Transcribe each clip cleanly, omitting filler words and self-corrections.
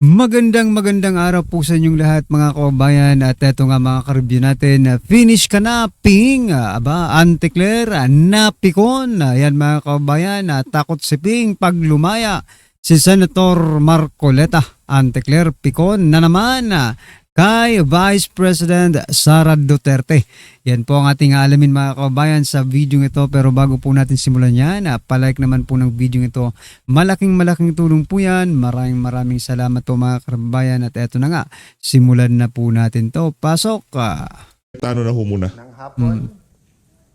Magandang araw po sa inyong lahat mga kababayan at eto nga mga ka-review natin finish ka na Ping, Auntie Claire, napikon, yan mga kababayan, takot si Ping pag lumaya si Senator Marcoleta. Auntie Claire, pikon na naman kay Vice President Sara Duterte. Yan po ang ating alamin mga kababayan sa video ito, pero bago po natin simulan yan, palike naman po ng video ito. Malaking tulong po yan. Maraming salamat po mga kababayan at eto na nga, simulan na po natin to. Pasok! Tano na ho muna. Ng hapon,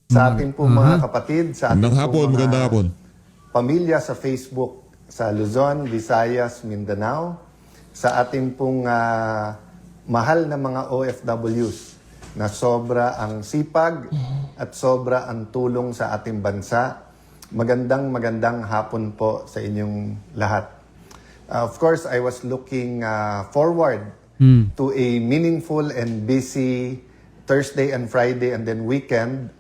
sa ating po mga kapatid, sa ating Ng hapon, po magandang hapon. pamilya sa Facebook, sa Luzon, Visayas, Mindanao, sa ating pong mahal na mga OFWs na sobra ang sipag at sobra ang tulong sa ating bansa. Magandang hapon po sa inyong lahat. Of course, I was looking forward to a meaningful and busy Thursday and Friday and then weekend.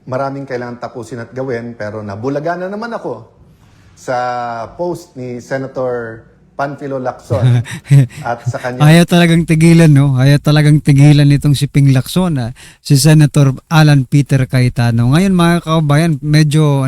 Maraming kailangan tapusin at gawin, pero nabulaga na naman ako sa post ni Senator Panfilo Lacson at sa kanya. Ayaw talagang tigilan, no? Ayaw talagang tigilan nitong si Ping Lacson, si Senator Alan Peter Cayetano. Ngayon mga kababayan, medyo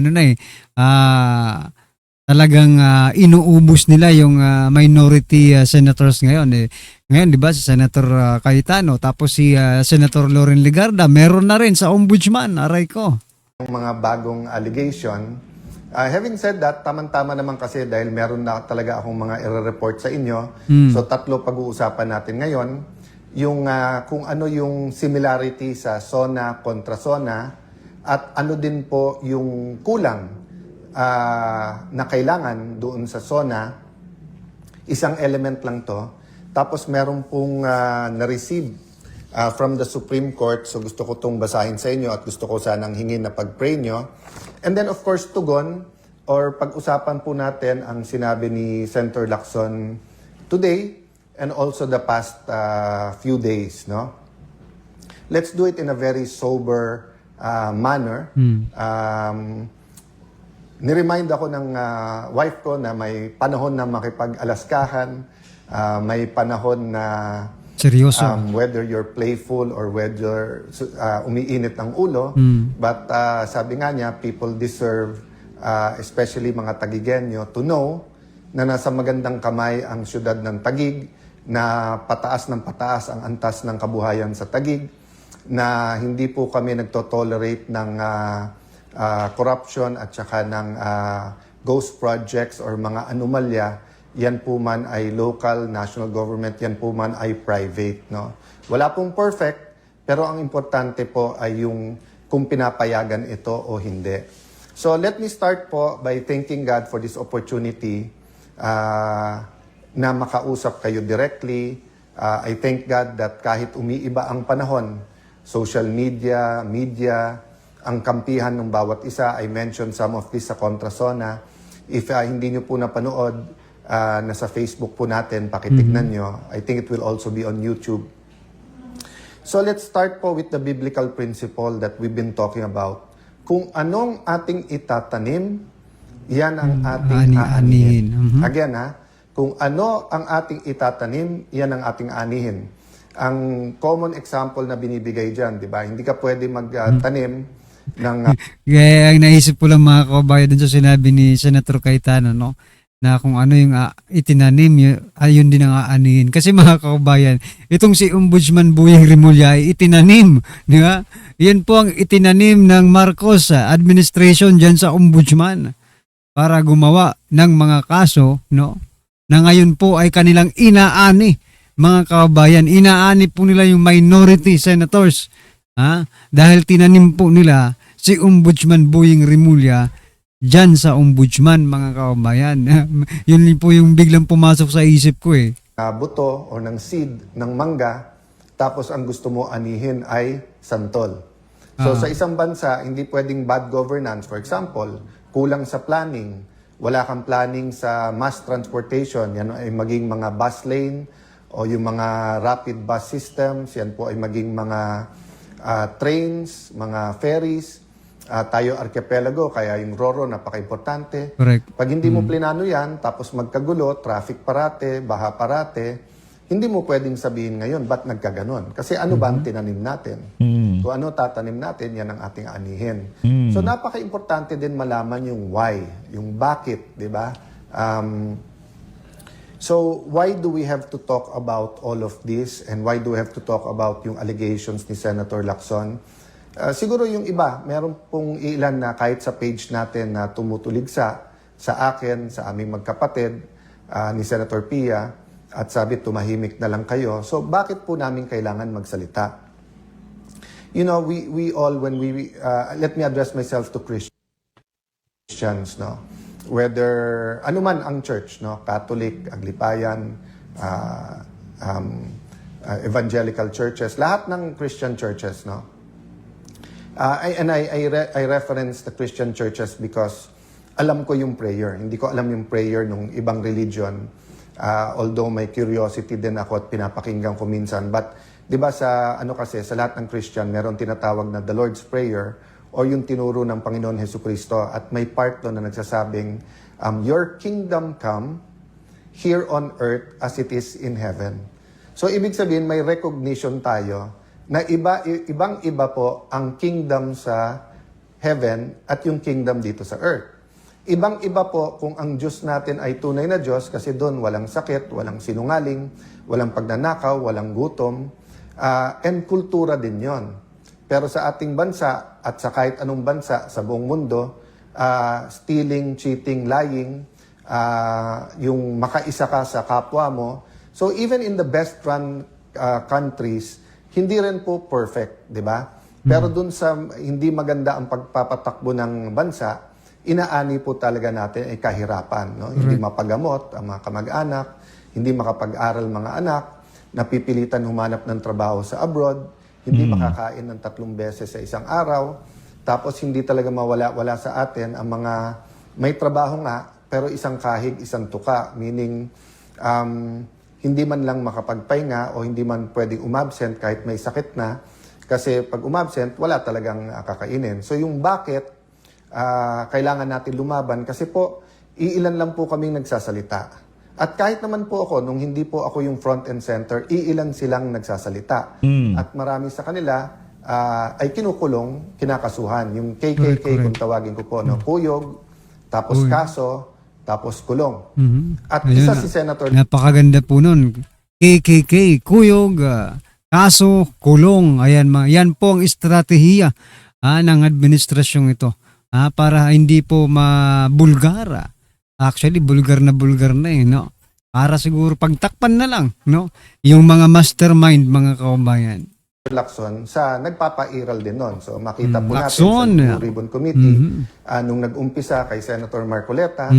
talagang inuubos nila yung minority senators ngayon. Ngayon, di ba, si Senator Cayetano, tapos si Senator Loren Legarda, meron na rin sa ombudsman, aray ko. Mga bagong allegation. Having said that, tamang-tama naman kasi dahil meron na talaga akong mga i-report sa inyo. So tatlo pag-uusapan natin ngayon. Yung kung ano yung similarity sa SONA kontra SONA at ano din po yung kulang na kailangan doon sa SONA. Isang element lang to. Tapos meron pong na-receive from the Supreme Court. So gusto ko itong basahin sa inyo at gusto ko sanang hingin na pag-pray nyo. And then of course, tugon or pag-usapan po natin ang sinabi ni Senator Lacson today and also the past few days. No? Let's do it in a very sober manner. Niremind ako ng wife ko na may panahon na makipag-alaskahan, may panahon na Seryoso. Whether you're playful or whether umiinit ang ulo. But sabi nga niya, people deserve, especially mga Tagigenyo, to know na nasa magandang kamay ang syudad ng Taguig, na pataas ng pataas ang antas ng kabuhayan sa Taguig, na hindi po kami nagtotolerate ng corruption at saka ng ghost projects or mga anomalya. Yan po man ay local, national government, yan po man ay private. No? Wala pong perfect, pero ang importante po ay yung kung pinapayagan ito o hindi. So let me start po by thanking God for this opportunity na makausap kayo directly. I thank God that kahit umiiba ang panahon, social media, ang kampihan ng bawat isa, I mentioned some of this sa Kontra SONA. If hindi nyo po napanood, nasa Facebook po natin, pakitignan nyo. I think it will also be on YouTube. So let's start po with the biblical principle that we've been talking about. Kung anong ating itatanim, yan ang ating aanihin. Again kung ano ang ating itatanim, yan ang ating aanihin. Ang common example na binibigay dyan, di ba? Hindi ka pwede magtanim ng... Kaya ang naisip ko lang mga kababayan dun sa sinabi ni Senator Cayetano, no? Na kung ano yung itinanim, ayun din ang aanihin. Kasi mga kababayan, itong si Ombudsman Boyeng Rimulya ay itinanim, di ba? Yan po ang itinanim ng Marcos administration dyan sa Ombudsman para gumawa ng mga kaso, no? Na ngayon po ay kanilang inaani, mga kababayan. Inaani po nila yung minority senators. Dahil tinanim po nila si Ombudsman Boyeng Rimulya dyan sa ombudsman, mga kababayan. Yun po yung biglang pumasok sa isip ko buto o ng seed ng mangga, tapos ang gusto mo anihin ay santol. So sa isang bansa, hindi pwedeng bad governance. For example, kulang sa planning, wala kang planning sa mass transportation, yan ay maging mga bus lane o yung mga rapid bus systems, yan po ay maging mga trains, mga ferries. tayo archipelago, kaya yung RORO napaka-importante. Correct. Pag hindi mo plinano yan, tapos magkagulo, traffic parate, baha parate, hindi mo pwedeng sabihin ngayon, ba't nagkaganon? Kasi ano ba ang tinanim natin? Kung ano tatanim natin, yan ang ating anihin. So napaka-importante din malaman yung why, yung bakit, di ba? So why do we have to talk about all of this and why do we have to talk about yung allegations ni Senator Lacson? Siguro yung iba, meron pong ilan na kahit sa page natin na tumutulig sa akin, sa aming magkapatid, ni Senator Pia, at sabi tumahimik na lang kayo. So bakit po namin kailangan magsalita? You know, we all, when let me address myself to Christians, no? Whether, anuman ang church, no? Catholic, Aglipayan, evangelical churches, lahat ng Christian churches, no? I reference the Christian churches because alam ko yung prayer. Hindi ko alam yung prayer ng ibang religion. Although may curiosity din ako at pinapakinggan ko minsan. But, di ba sa lahat ng Christian, meron tinatawag na the Lord's Prayer o yung tinuro ng Panginoon Jesucristo. At may part doon na nagsasabing, your kingdom come here on earth as it is in heaven. So, ibig sabihin, may recognition tayo na ibang-iba po ang kingdom sa heaven at yung kingdom dito sa earth. Ibang-iba po kung ang Diyos natin ay tunay na Diyos kasi doon walang sakit, walang sinungaling, walang pagnanakaw, walang gutom, and kultura din yon. Pero sa ating bansa at sa kahit anong bansa sa buong mundo, stealing, cheating, lying, yung makaisa ka sa kapwa mo. So even in the best run countries, hindi rin po perfect, di ba? Pero dun sa hindi maganda ang pagpapatakbo ng bansa, inaani po talaga natin ay kahirapan. No? Hindi mapagamot ang mga kamag-anak, hindi makapag-aral mga anak, napipilitan humanap ng trabaho sa abroad, hindi makakain ng 3 beses sa isang araw, tapos hindi talaga mawala-wala sa atin ang mga may trabaho nga, pero isang kahig, isang tuka, meaning hindi man lang makapagpahinga o hindi man pwedeng umabsent kahit may sakit na, kasi pag umabsent, wala talagang kakainin. So yung bakit, kailangan natin lumaban kasi po, iilan lang po kaming nagsasalita. At kahit naman po ako, nung hindi po ako yung front and center, iilan silang nagsasalita. At marami sa kanila ay kinukulong, kinakasuhan. Yung KKK, kung tawagin ko po, no? Kuyog, tapos kaso, tapos kulong. At Ayun isa na. si Senator Napakaganda po nun. KKK, kuyog, kaso, kulong. Ayan, yan po ang estratehiya ng administrasyong ito. Para hindi po mabulgara. Actually, bulgar na no? Para siguro pagtakpan na lang, no? Yung mga mastermind, mga kaubayan. Lacson sa nagpapairal din nun. So makita po Lacson, natin sa Blue Ribbon Committee nung nag-umpisa kay Senator Marcoleta,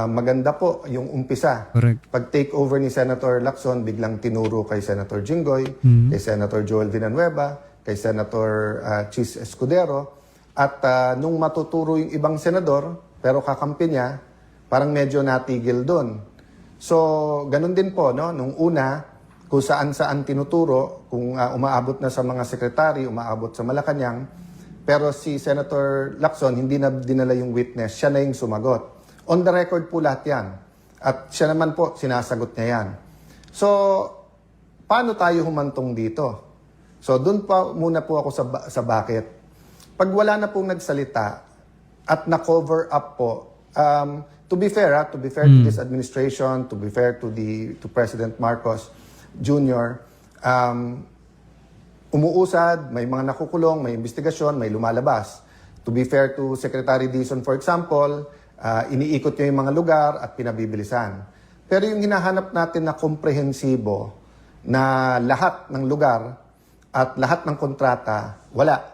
maganda po yung umpisa. Correct. Pag take over ni Senator Lacson, biglang tinuro kay Senator Jinggoy, kay Senator Joel Villanueva, kay Senator Chis Escudero, at nung matuturo yung ibang senador, pero kakampi niya, parang medyo natigil doon. So, ganun din po, no? Nung una, kung saan-saan tinuturo, kung umaabot na sa mga sekretary, umaabot sa Malacanang, pero si Senator Lacson, hindi na dinala yung witness, siya na yung sumagot. On the record po lahat yan. At siya naman po, sinasagot niya yan. So, paano tayo humantong dito? So, doon pa muna po ako sa bakit. Pag wala na pong nagsalita at na-cover up po, to be fair to this administration, to be fair to President Marcos Jr., umuusad, may mga nakukulong, may investigasyon, may lumalabas. To be fair to Secretary Dizon, for example, iniikot niya yung mga lugar at pinabibilisan. Pero yung hinahanap natin na komprehensibo na lahat ng lugar at lahat ng kontrata, wala.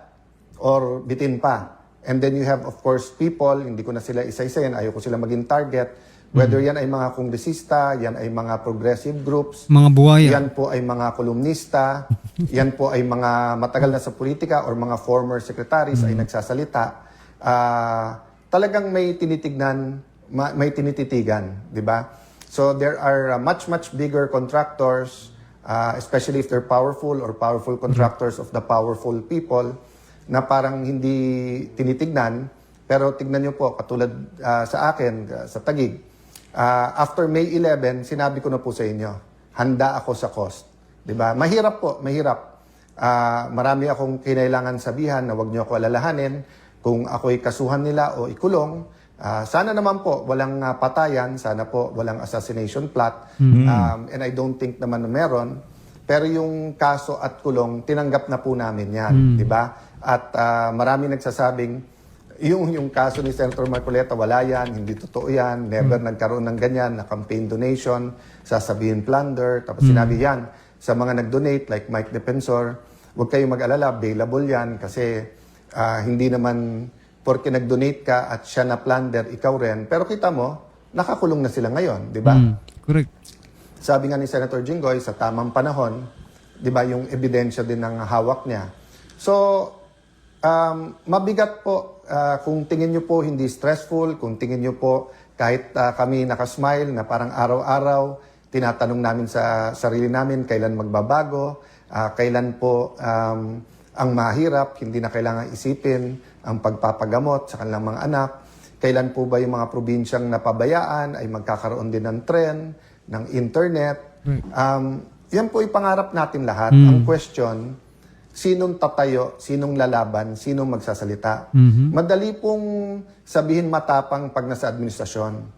Or bitin pa. And then you have, of course, people, hindi ko na sila isa-isayin, ayaw ko sila maging target. Whether yan ay mga kongresista, yan ay mga progressive groups, Mga buhaya. yan po ay mga kolumnista, yan po ay mga matagal na sa politika or mga former secretaries ay nagsasalita. Talagang may tinitignan, may tinititigan, di ba? So there are much bigger contractors, especially if they're powerful or powerful contractors of the powerful people, na parang hindi tinitignan. Pero tignan nyo po, katulad sa akin, sa Taguig, after May 11, sinabi ko na po sa inyo, handa ako sa cost. Diba? Mahirap po, mahirap. Marami akong kinailangan sabihan na wag nyo ako alalahanin kung ako'y kasuhan nila o ikulong. Sana naman po walang patayan, sana po walang assassination plot. And I don't think naman na meron. Pero yung kaso at kulong, tinanggap na po namin yan. Diba? At marami nagsasabing, yung kaso ni Senator Marcoleta, wala yan, hindi totoo yan, never nagkaroon ng ganyan, na campaign donation, sasabihin plunder, tapos sinabi yan sa mga nag-donate, like Mike Defensor, huwag kayong mag-alala, bailable yan, kasi hindi naman, porque nag-donate ka at siya na plunder, ikaw rin, pero kita mo, nakakulong na sila ngayon, di ba? Correct. Sabi nga ni Senator Jinggoy, sa tamang panahon, di ba, yung ebidensya din ng hawak niya. So, mabigat po kung tingin nyo po hindi stressful, kung tingin nyo po kahit kami nakasmile na parang araw-araw, tinatanong namin sa sarili namin kailan magbabago, kailan po ang mahirap, hindi na kailangan isipin ang pagpapagamot sa kanilang mga anak, kailan po ba yung mga probinsyang napabayaan ay magkakaroon din ng tren, ng internet. Yan po ipangarap natin lahat. Ang question, sinong tatayo, sinong lalaban, sinong magsasalita. Madali pong sabihin matapang pag nasa administrasyon.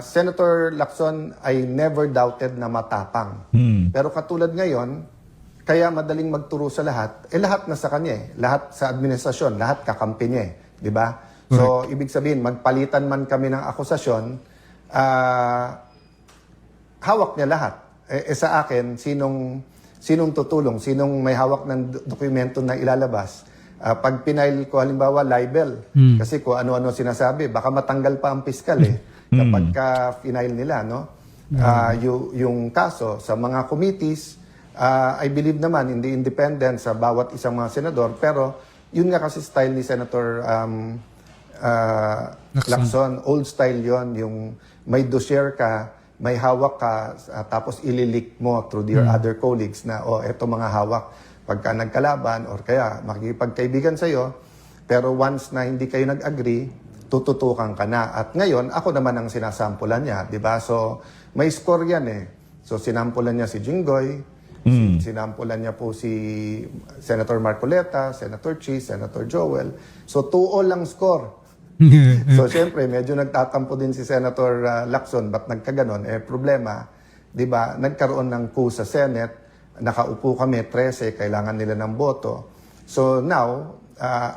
Senator Lacson, I never doubted na matapang. Pero katulad ngayon, kaya madaling magturo sa lahat, lahat na sa kanya eh. Lahat sa administrasyon, lahat kakampi niya eh. Di ba? So, ibig sabihin, magpalitan man kami ng akusasyon, hawak niya lahat. Sa akin, sinong tutulong, sinong may hawak ng dokumento na ilalabas. Pag pinail ko halimbawa libel, kasi kung ano-ano sinasabi, baka matanggal pa ang piskal eh, kapag ka-pinail nila, no? Yung kaso sa mga committees, I believe naman hindi independent sa bawat isang mga senador, pero yun nga kasi style ni Senator Lacson, old style yon, yung may dossier ka, may hawak ka, tapos ililik mo through your other colleagues na, eto mga hawak pagka nagkalaban or kaya makikipagkaibigan sa'yo, pero once na hindi kayo nag-agree, tututukan ka na. At ngayon, ako naman ang sinasampulan niya, di ba? So, may score yan eh. So, sinampulan niya si Jinggoy, sinampulan niya po si Senator Marcoleta, Senator Chi, Senator Joel. So, 2-all lang score. So, syempre, medyo nagtatampo din si Senator Lacson. Ba't nagkaganon? Problema, di ba, nagkaroon ng coup sa Senate, nakaupo kami, 13, kailangan nila ng boto. So, now,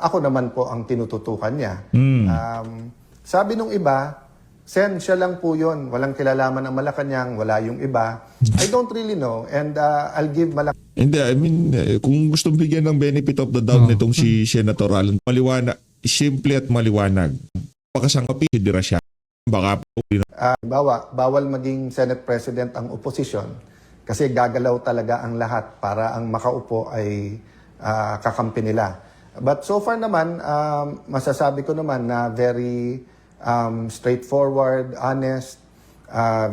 ako naman po ang tinututukan niya. Sabi nung iba, Sen, siya lang po yun. Walang kilalaman ng Malacanang, wala yung iba. I don't really know. And I'll give Hindi, I mean, kung gusto bigyan ng benefit of the doubt nitong si Senator Alan, maliwanag, simple at maliwanag. Pagkasangkapi, hidira siya. Baka bawal maging Senate President ang opposition kasi gagalaw talaga ang lahat para ang makaupo ay kakampi nila. But so far naman, masasabi ko naman na very straightforward, honest,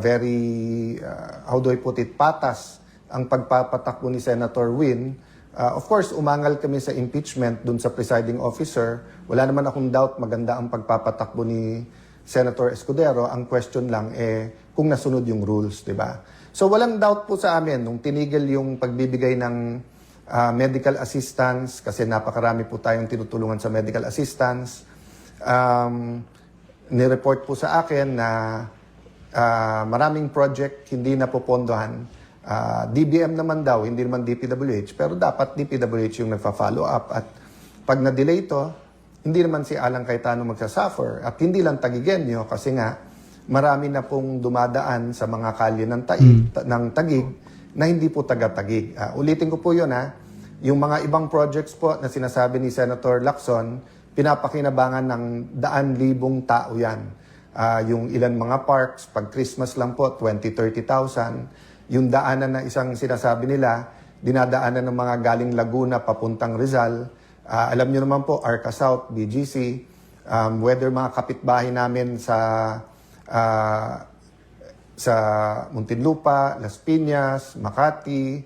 very, how do I put it, patas ang pagpapatakbo ni Senator Win. Of course, umangal kami sa impeachment dun sa presiding officer. Wala naman akong doubt maganda ang pagpapatakbo ni Senator Escudero. Ang question lang kung nasunod yung rules, di ba? So walang doubt po sa amin nung tinigil yung pagbibigay ng medical assistance kasi napakarami po tayong tinutulungan sa medical assistance. Nireport po sa akin na maraming project hindi napopondohan. DBM naman daw, hindi naman DPWH, pero dapat DPWH yung nagpa-follow up. At pag na-delay ito, hindi naman si Alan Cayetano magsasuffer. At hindi lang Taguigueño kasi nga marami na pong dumadaan sa mga kalye ng Taguig na hindi po taga-Taguig. Ulitin ko po yun yung mga ibang projects po na sinasabi ni Senator Lacson, pinapakinabangan ng 100,000 tao yan. Yung ilan mga parks, pag Christmas lang po, 20,000-30,000. Yung daanan na isang sinasabi nila, dinadaanan ng mga galing Laguna papuntang Rizal. Alam nyo naman po, Arca South, BGC, whether mga kapitbahay namin sa Muntinlupa, Las Piñas, Makati,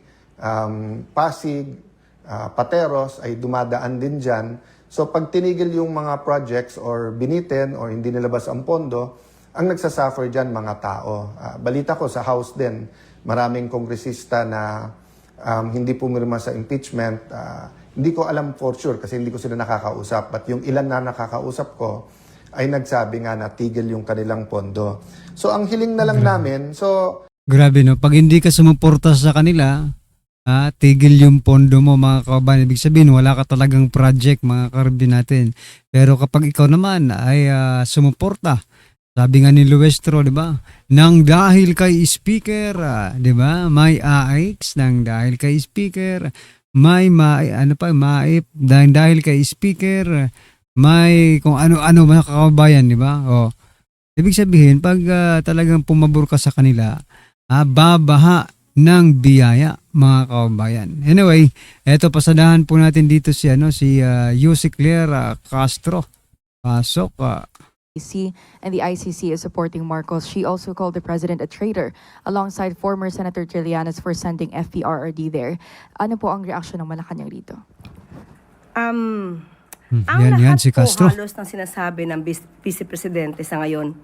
Pasig, pateros ay dumadaan din dyan. So pag tinigil yung mga projects or binitin or hindi nilabas ang pondo, ang nagsasuffer dyan mga tao. Balita ko sa House din, maraming kongresista na hindi pumirma sa impeachment. Hindi ko alam for sure kasi hindi ko sila nakakausap. But yung ilan na nakakausap ko ay nagsabi nga na tigil yung kanilang pondo. So ang hiling na lang namin, Grabe no, pag hindi ka sumuporta sa kanila, tigil yung pondo mo mga kababayan. Ibig sabihin, wala ka talagang project mga karabin natin. Pero kapag ikaw naman ay sumuporta, sabi nga ni Luestro, di ba? Nang dahil kay speaker, di ba? May AX, nang dahil kay speaker, may dahil kay speaker, may kung ano-ano mga kababayan, di ba? O, ibig sabihin, pag talagang pumabor ka sa kanila, babaha ng biyaya mga kababayan. Anyway, eto pasadahan po natin dito si Yussi Claire Castro. Pasok. ICC and the ICC is supporting Marcos. She also called the president a traitor alongside former Senator Trillanes for sending FPRRD there. Ano po ang reaksyon ng Malacanang dito? Ang Yan lahat si po Castro. halos ng sinasabi ng Vice Presidente sa ngayon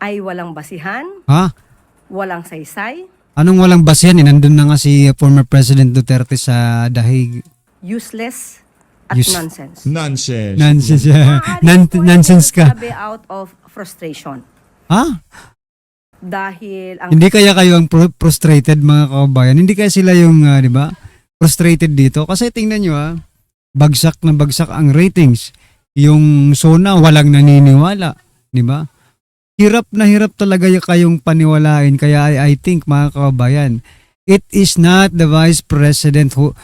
ay walang basihan, Ha? walang saysay, Anong walang basihan? Nandun na nga si former President Duterte sa dahig. useless, at nonsense. Nonsense. Nonsense. Maaaring po Nonsense ka. sabi out of frustration. Ha? Dahil ang Hindi kaya kayo ang frustrated mga kababayan? Hindi kaya sila yung, di ba, frustrated dito? Kasi tingnan nyo bagsak na bagsak ang ratings. Yung SONA walang naniniwala, di ba? Hirap na hirap talaga kayong paniwalain. Kaya I think mga kababayan, it is not the Vice President who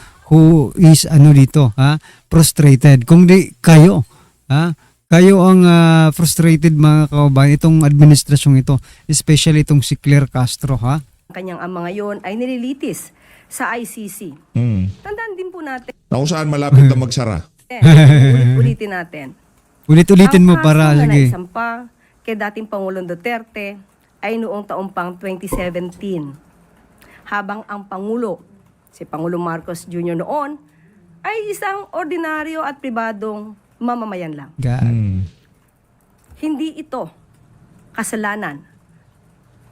is dito, frustrated. Kung di kayo, kayo ang frustrated mga kababayan, itong administrasyong ito, especially itong si Claire Castro, kanyang ama ngayon ay nililitis sa ICC. Tandaan din po natin, Na kung saan malapit na magsara. ulitin natin. Ulit-ulitin mo Ang para, kaso na sige. naisampa kay dating Pangulong Duterte ay noong taong pang 2017. Habang ang Pangulo, si Pangulong Marcos Jr. noon, ay isang ordinaryo at pribadong mamamayan lang. Hindi ito kasalanan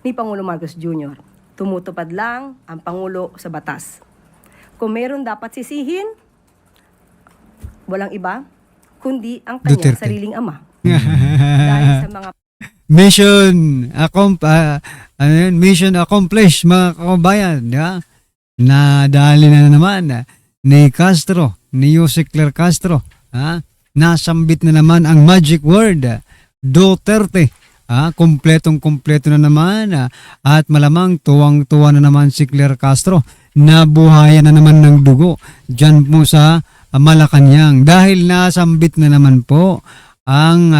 ni Pangulong Marcos Jr. Tumutupad lang ang Pangulo sa batas. Kung meron dapat sisihin, walang iba, kundi ang kanyang Duterte. sariling ama. Dahil sa mga Mission accomplished mga kababayan, di ba? Nadali na naman ni Castro, ni Yussi Claire Castro, nasambit na naman ang magic word, Duterte. Kompletong-kompleto na naman at malamang tuwang-tuwa na naman si Claire Castro. Nabuhayan na naman ng dugo dyan po sa Malacanang dahil nasambit na naman po ang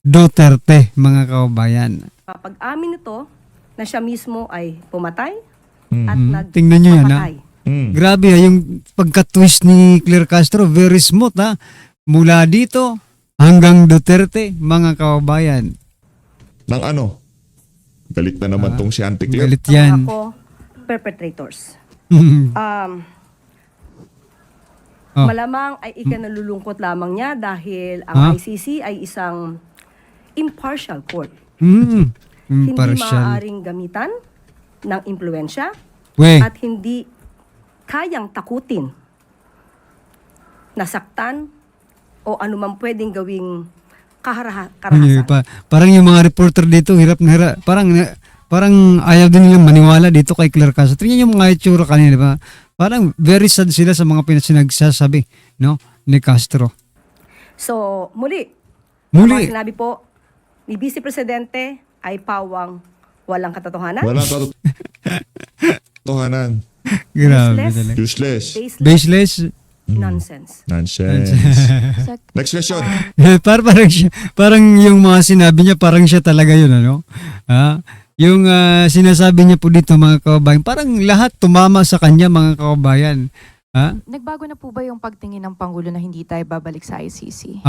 Duterte mga kababayan. pag-amin nito na siya mismo ay pumatay at Tingnan nyo yan, nagpapatay. Grabe yung pagka-twist ni Claire Castro, very smooth mula dito hanggang Duterte mga kababayan. Ng ano? Galit na naman tong si Auntie Claire. Galit yan. Ako, perpetrators. Oh. Malamang ay ikanalulungkot lamang niya dahil ang ICC ay isang impartial court. Hindi Impartial. maaaring gamitan ng impluensya We, at hindi kayang takutin, nasaktan o anumang pwedeng gawing karahasan. parang yung mga reporter dito, hirap na hirap. Parang ayaw din nilang maniwala dito kay Claire Castro. Tingnan yung mga itsura kanina, di ba? Parang very sad sila sa mga pinagsasabi, no, ni Castro. So, muli, Muli. ang mga sinabi po ni Vice Presidente ay pawang walang katotohanan, Wala katotohanan. Grabe Useless. talaga. Useless. baseless, Baseless. nonsense. Nonsense. Next question. parang yung mga sinabi niya, parang siya talaga yun, ano? Yung sinasabi niya po dito mga kababayan, parang lahat tumama sa kanya mga kababayan. Nagbago na po ba yung pagtingin ng Pangulo na hindi tayo babalik sa ICC?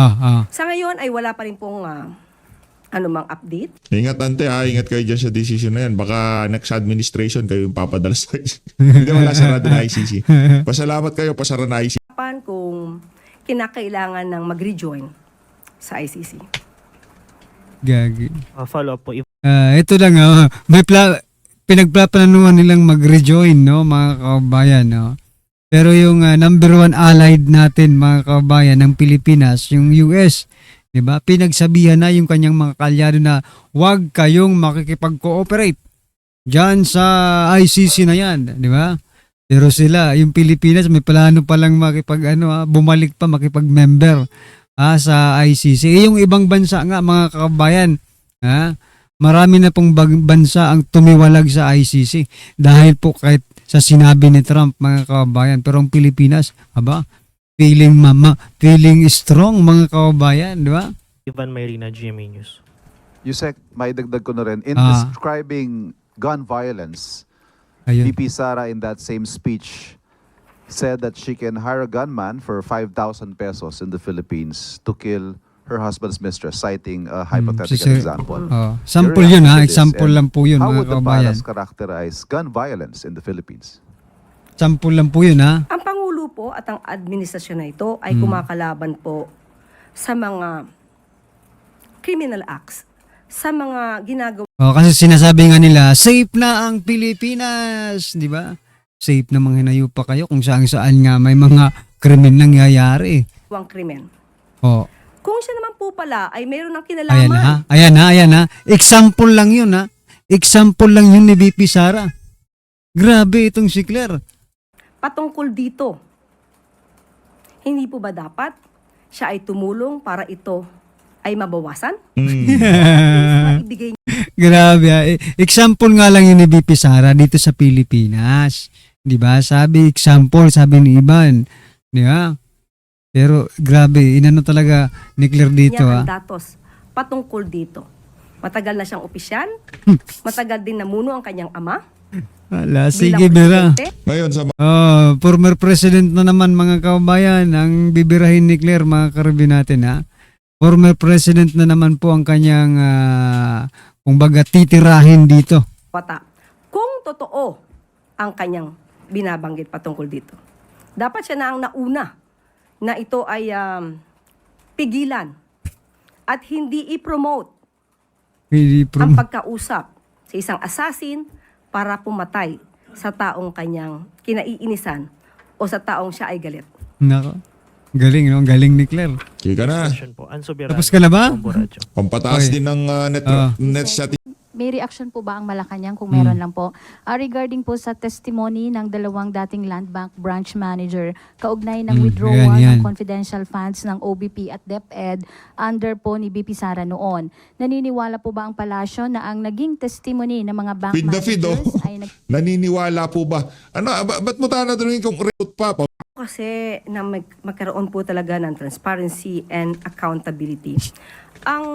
Sa ngayon ay wala pa rin pong anumang update. Ingat ante ingat kayo dyan sa decision na yan. Baka next administration kayo yung papadala sa ICC. Hindi wala sarado na ICC. Pasalamat kayo, pasara na ICC. kung kinakailangan ng mag-rejoin sa ICC. Gagi. Follow up po. Ito lang, pinagpaplanuhan nilang mag-rejoin, no, mga kabayan, no. Pero yung number one allied natin, mga kabayan, ng Pilipinas, yung US, di ba? Pinagsabihan na yung kanyang mga kalyado na huwag kayong makikipag-cooperate diyan sa ICC na yan, di ba? Pero sila, yung Pilipinas, may plano palang bumalik pa, makipag-member sa ICC. Yung ibang bansa nga, mga kabayan, marami na pong bansa ang tumiwalag sa ICC dahil po kahit sa sinabi ni Trump, mga kabayan. Pero ang Pilipinas, feeling strong, mga kabayan, di ba? Ivan Mayrina, GMA News. Yusek, maidagdag ko na rin. In Ah. describing gun violence, Ayun. VP Sara in that same speech said that she can hire a gunman for 5,000 pesos in the Philippines to kill her husband's mistress, citing a hypothetical si Sir- example. Sample Your yun, reaction to this, example and lang po yun, How mga would the kabayan. Palas characterize gun violence in the Philippines? Sample lang po yun, ha? Ang Pangulo po at ang administrasyon na ito ay kumakalaban po sa mga criminal acts, sa mga ginagawa Kasi sinasabi nga nila, safe na ang Pilipinas, di ba? Safe na mga pa kayo kung saan nga may mga krimen nangyayari. ng krimen. Oh, Kung siya naman po pala ay mayroon ng ayan kinalaman, na, ha? Ayan na. Example lang yun, ha? Example lang yun ni VP Sara. Grabe itong si Claire. patungkol dito, hindi po ba dapat siya ay tumulong para ito ay mabawasan? Maibigay Grabe, ha? Example nga lang yun ni VP Sara dito sa Pilipinas. Di ba? Sabi ni Ivan. Di ba? Pero grabe, inano talaga ni Claire dito, niya ha? ang datos patungkol dito. Matagal na siyang opisyal, matagal din namuno ang kanyang ama. Wala, bilang sige, Bira. presidente. Ngayon sa Former president na naman, mga kabayan, ang bibirahin ni Claire, mga karabin natin, ha? Former president na naman po ang kanyang, kumbaga, titirahin dito. Wata. Kung totoo ang kanyang binabanggit patungkol dito, dapat siya na ang nauna na ito ay pigilan at hindi i-promote Hindi ang pagkausap sa isang assassin para pumatay sa taong kanyang kinaiinisan o sa taong siya ay galit. Nako. Galing, no? Galing ni Claire. Kika na. Question po. Anso Birano. Tapos ka na ba? Bombo Radyo. Pampataas Okay. din ng net shot. May reaction po ba ang Malacanang kung meron lang po? Regarding po sa testimony ng dalawang dating Land Bank branch manager, kaugnay ng withdrawal yan. ng confidential funds ng OBP at DepEd under po ni BP Sara noon. Naniniwala po ba ang palasyo na ang naging testimony ng mga bank Feed the feed, oh. managers ay Naniniwala po ba? Ba't mo tanong kung recruit pa? Kasi na magkaroon po talaga ng transparency and accountability. Ang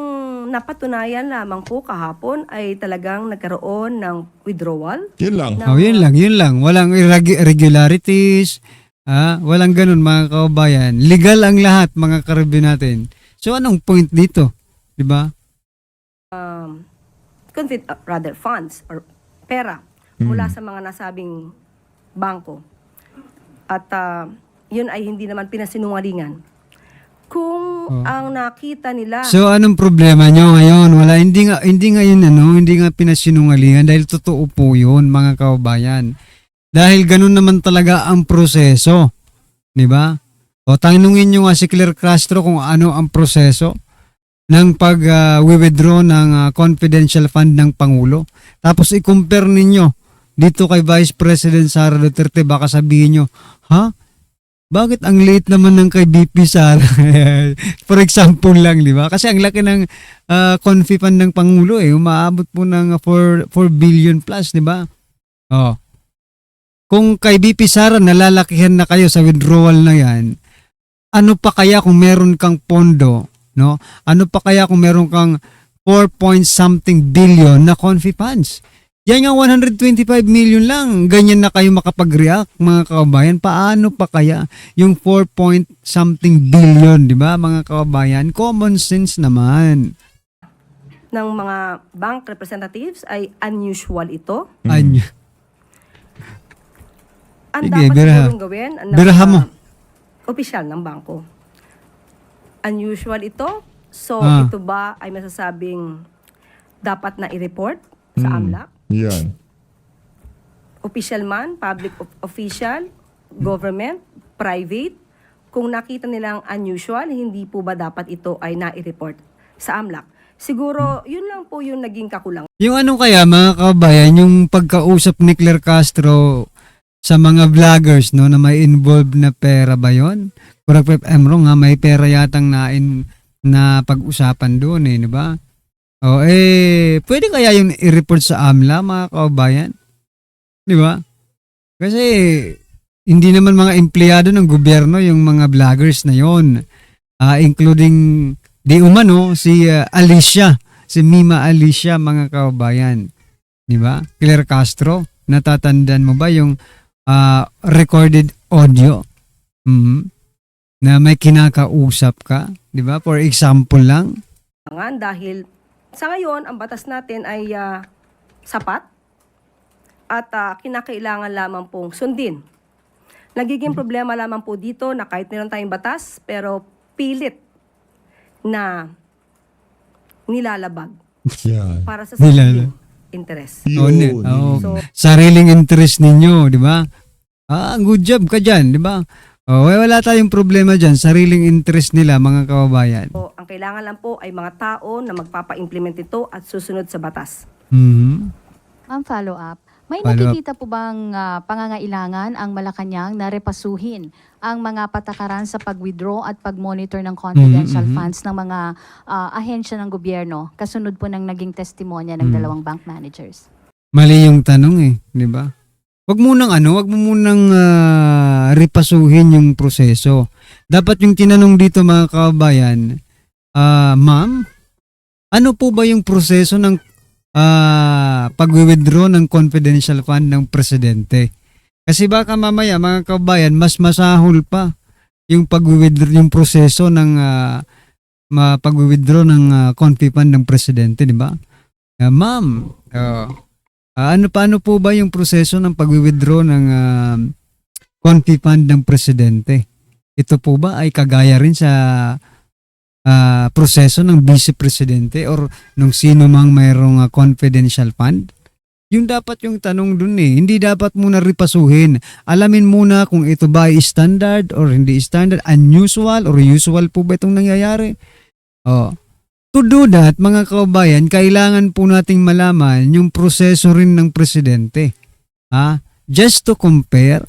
napatunayan lamang po kahapon ay talagang nagkaroon ng withdrawal. Yun lang. Yun lang. Walang irregularities. Walang ganun, mga kabayan. Legal ang lahat, mga karabin natin. So, anong point dito? Diba? Funds or pera mula sa mga nasabing bangko. At yun ay hindi naman pinasinungalingan. Kung ang nakita nila So, anong problema nyo ngayon? Hindi nga yun, hindi nga pinasinungalingan dahil totoo po yun, mga kabayan. Dahil ganun naman talaga ang proseso. Diba? O, tanungin nyo nga si Claire Castro kung ano ang proseso ng pag-withdraw ng confidential fund ng Pangulo. Tapos i-compare ninyo dito kay Vice President Sara Duterte, baka sabihin nyo, ha? Bakit ang late naman ng kay BP Sara? For example lang, di ba? Kasi ang laki ng confi fund ng Pangulo, umaabot po ng 4 billion plus, di ba? Oh. Kung kay BP Sara nalalakihan na kayo sa withdrawal na yan, ano pa kaya kung meron kang pondo, no? Ano pa kaya kung meron kang 4 point something billion na confi funds? Yan nga 125 million lang. Ganyan na kayo makapag-react, mga kababayan. Paano pa kaya yung 4 point something billion, di ba, mga kababayan? Common sense naman. ng mga bank representatives ay unusual ito. Sige, Ang dapat biraha. sigurong gawin ng Biraha mo. opisyal ng bangko. Unusual ito. So, ito ba ay masasabing dapat na i-report sa AMLAC? Yan. Official man, public official, government, private, kung nakita nilang unusual, hindi po ba dapat ito ay na-report sa AMLAC? Siguro, yun lang po yung naging kakulangan. Yung ano kaya mga kabayan, yung pagkausap ni Claire Castro sa mga vloggers no na may involved na pera ba yon? Correct me if I'm wrong ha, may pera yatang na pag-usapan doon di ba? O pwede kaya yung i-report sa AMLA mga kabayan? Di ba? Kasi hindi naman mga empleyado ng gobyerno yung mga vloggers na yon. Including di umano si Alicia, si Mima Alicia mga kabayan. Di ba? Claire Castro, natatandaan mo ba yung recorded audio? Na may kinakausap ka, di ba? For example lang. Dahil sa ngayon, ang batas natin ay sapat at kinakailangan lamang pong sundin. Nagiging problema lamang po dito na kahit meron tayong batas, pero pilit na nilalabag Yan. para sa sariling interes. Yun. So, Sariling interest ninyo, di ba? Good job ka dyan, di ba? Wala tayong problema dyan. Sariling interest nila, mga kababayan. so, ang kailangan lang po ay mga tao na magpapa-implement ito at susunod sa batas. Mhm. Ma'am, follow up. May Follow up. nakikita po bang pangangailangan ang Malacanang na repasuhin ang mga patakaran sa pag-withdraw at pag-monitor ng confidential funds ng mga ahensya ng gobyerno kasunod po ng naging testimonya ng dalawang bank managers? Mali yung tanong di ba? Wag mo munang repasuhin yung proseso. Dapat yung tinanong dito mga kababayan, ma'am, ano po ba yung proseso ng pag-withdraw ng confidential fund ng presidente? Kasi baka mamaya mga kababayan, mas masahol pa yung pag-withdraw, yung proseso ng pag-withdraw ng confi fund ng presidente, di ba? Ma'am, paano po ba yung proseso ng pag-withdraw ng confi fund ng presidente? Ito po ba ay kagaya rin sa proseso ng vice presidente or nung sino mang mayroong confidential fund? Yung dapat yung tanong dun Hindi dapat muna ripasuhin. Alamin muna kung ito ba ay standard or hindi standard, unusual or usual po ba itong nangyayari? To do that, mga kababayan, kailangan po nating malaman yung proseso rin ng presidente. Just to compare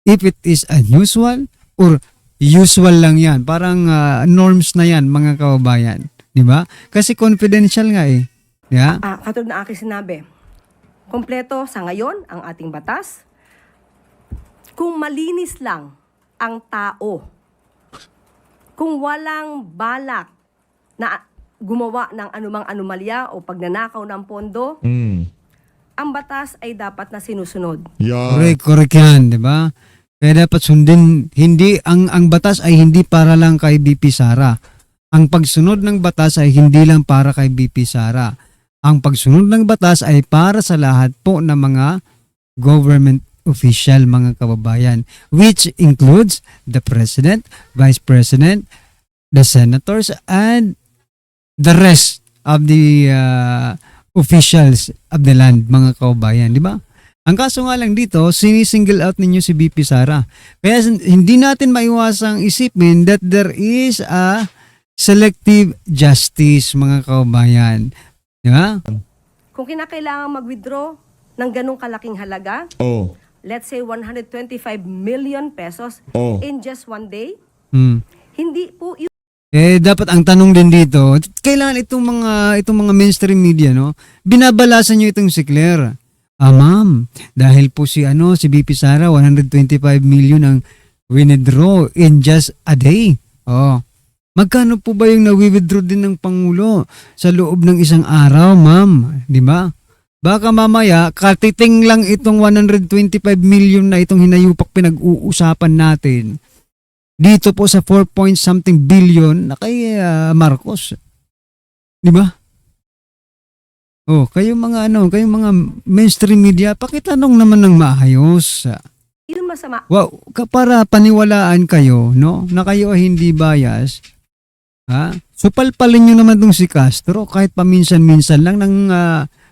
if it is unusual or usual lang yan. Parang norms na yan, mga kababayan. Di ba? Kasi confidential nga Yeah? Katulad na aking sinabi, kompleto sa ngayon ang ating batas. Kung malinis lang ang tao, kung walang balak na gumawa ng anumang anomalya o pagnanakaw ng pondo, ang batas ay dapat na sinusunod. Yan. Correct yan, di ba? Kaya dapat sundin, ang batas ay hindi para lang kay BP Sara. Ang pagsunod ng batas ay hindi lang para kay BP Sara. Ang pagsunod ng batas ay para sa lahat po ng mga government official, mga kababayan, which includes the President, Vice President, the Senators, and the rest of the officials of the land, mga kababayan, di ba? Ang kaso nga lang dito, sinisingle out ninyo si BP Sara. Kaya hindi natin maiwasang isipin that there is a selective justice, mga kababayan. Di ba? Kung kinakailangan mag-withdraw ng ganong kalaking halaga, let's say 125 million pesos in just one day, hindi po yun. Dapat ang tanong din dito, kailangan itong mga mainstream media, binabalasan nyo itong si Claire. Ma'am, dahil po si BP Sara, 125 million ang withdraw in just a day. Magkano po ba yung na-withdraw din ng Pangulo sa loob ng isang araw, ma'am? Di ba? Baka mamaya, katiting lang itong 125 million na itong hinayupak pinag-uusapan natin dito po sa 4 point something billion na kay Marcos. Di ba? Kayong mga mainstream media, pakitanong naman ng maayos. Yun masama. Wow, para paniwalaan kayo, no? Na kayo ay hindi bias. Ha? So palpalin nyo naman tong si Castro kahit paminsan-minsan lang nang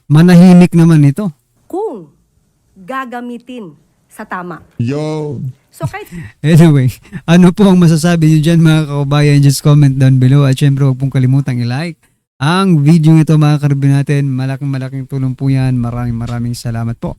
manahimik naman ito. Kung gagamitin sa tama. Yo, So kahit Anyway, ano po ang masasabi nyo dyan mga kababayan? Just comment down below. At syempre huwag pong kalimutang i-like ang video ito mga karibin natin. Malaking tulong po yan. Maraming salamat po.